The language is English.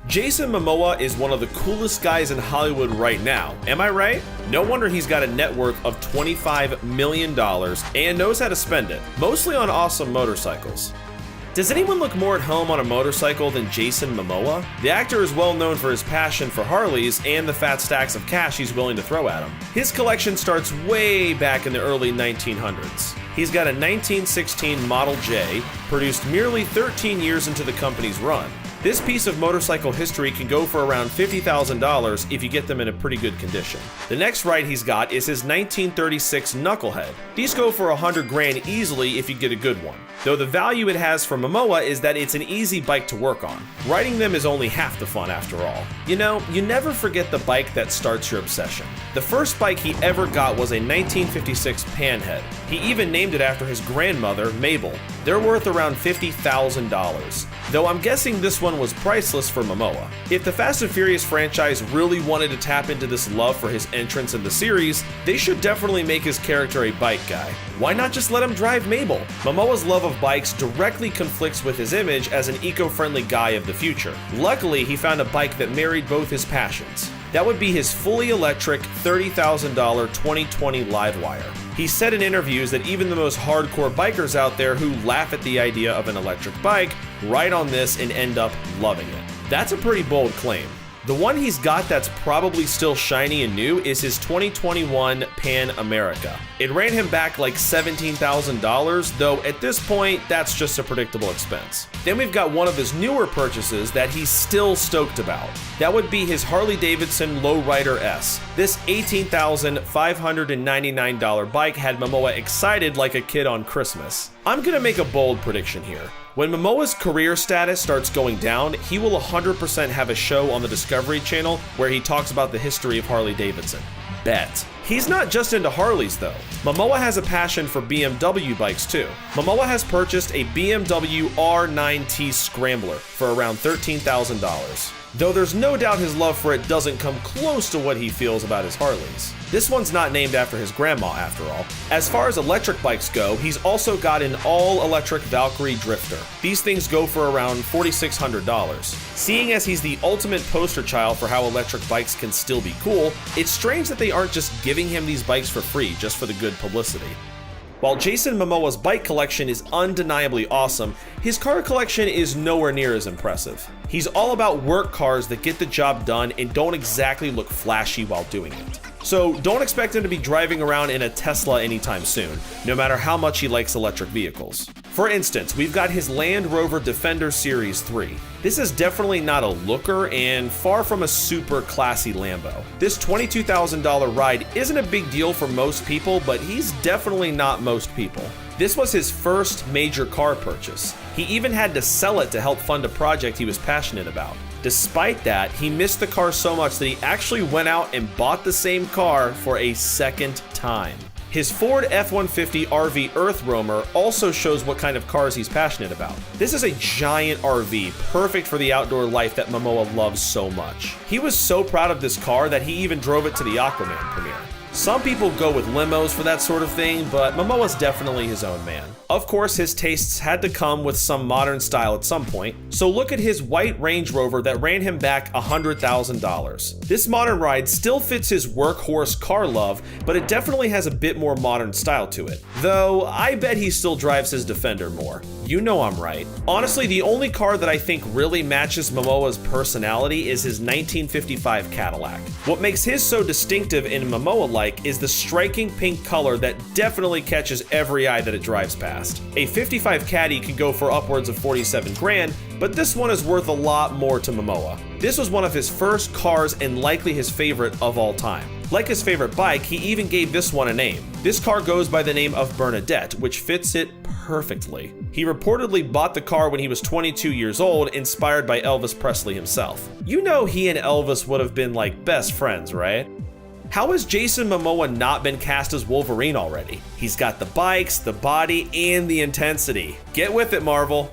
Jason Momoa is one of the coolest guys in Hollywood right now, am I right? No wonder he's got a net worth of $25 million and knows how to spend it, mostly on awesome motorcycles. Does anyone look more at home on a motorcycle than Jason Momoa? The actor is well known for his passion for Harleys and the fat stacks of cash he's willing to throw at them. His collection starts way back in the early 1900s. He's got a 1916 Model J, produced merely 13 years into the company's run. This piece of motorcycle history can go for around $50,000 if you get them in a pretty good condition. The next ride he's got is his 1936 Knucklehead. These go for $100,000 easily if you get a good one. Though the value it has for Momoa is that it's an easy bike to work on. Riding them is only half the fun after all. You know, you never forget the bike that starts your obsession. The first bike he ever got was a 1956 Panhead. He even named it after his grandmother, Mabel. They're worth around $50,000. Though I'm guessing this one was priceless for Momoa. If the Fast and Furious franchise really wanted to tap into this love for his entrance in the series, they should definitely make his character a bike guy. Why not just let him drive Mabel? Momoa's love of bikes directly conflicts with his image as an eco-friendly guy of the future. Luckily, he found a bike that married both his passions. That would be his fully electric $30,000 2020 Livewire. He said in interviews that even the most hardcore bikers out there who laugh at the idea of an electric bike ride on this and end up loving it. That's a pretty bold claim. The one he's got that's probably still shiny and new is his 2021 Pan America. It ran him back like $17,000, though at this point, that's just a predictable expense. Then we've got one of his newer purchases that he's still stoked about. That would be his Harley-Davidson Lowrider S. This $18,599 bike had Momoa excited like a kid on Christmas. I'm gonna make a bold prediction here. When Momoa's career status starts going down, he will 100% have a show on the Discovery Channel where he talks about the history of Harley-Davidson. Bet. He's not just into Harleys though. Momoa has a passion for BMW bikes too. Momoa has purchased a BMW R9T Scrambler for around $13,000. Though there's no doubt his love for it doesn't come close to what he feels about his Harleys. This one's not named after his grandma after all. As far as electric bikes go, he's also got an all-electric Valkyrie Drifter. These things go for around $4,600. Seeing as he's the ultimate poster child for how electric bikes can still be cool, it's strange that they aren't just giving him these bikes for free just for the good publicity. While Jason Momoa's bike collection is undeniably awesome, his car collection is nowhere near as impressive. He's all about work cars that get the job done and don't exactly look flashy while doing it. So don't expect him to be driving around in a Tesla anytime soon, no matter how much he likes electric vehicles. For instance, we've got his Land Rover Defender Series 3. This is definitely not a looker and far from a super classy Lambo. This $22,000 ride isn't a big deal for most people, but he's definitely not most people. This was his first major car purchase. He even had to sell it to help fund a project he was passionate about. Despite that, he missed the car so much that he actually went out and bought the same car for a second time. His Ford F-150 RV Earth Roamer also shows what kind of cars he's passionate about. This is a giant RV, perfect for the outdoor life that Momoa loves so much. He was so proud of this car that he even drove it to the Aquaman premiere. Some people go with limos for that sort of thing, but Momoa's definitely his own man. Of course, his tastes had to come with some modern style at some point, so look at his white Range Rover that ran him back $100,000. This modern ride still fits his workhorse car love, but it definitely has a bit more modern style to it. Though, I bet he still drives his Defender more. You know I'm right. Honestly, the only car that I think really matches Momoa's personality is his 1955 Cadillac. What makes his so distinctive and Momoa-like is the striking pink color that definitely catches every eye that it drives past. A 55 Caddy could go for upwards of $47,000, but this one is worth a lot more to Momoa. This was one of his first cars and likely his favorite of all time. Like his favorite bike, he even gave this one a name. This car goes by the name of Bernadette, which fits it perfectly. He reportedly bought the car when he was 22 years old, inspired by Elvis Presley himself. You know he and Elvis would have been like best friends, right? How has Jason Momoa not been cast as Wolverine already? He's got the bikes, the body, and the intensity. Get with it, Marvel.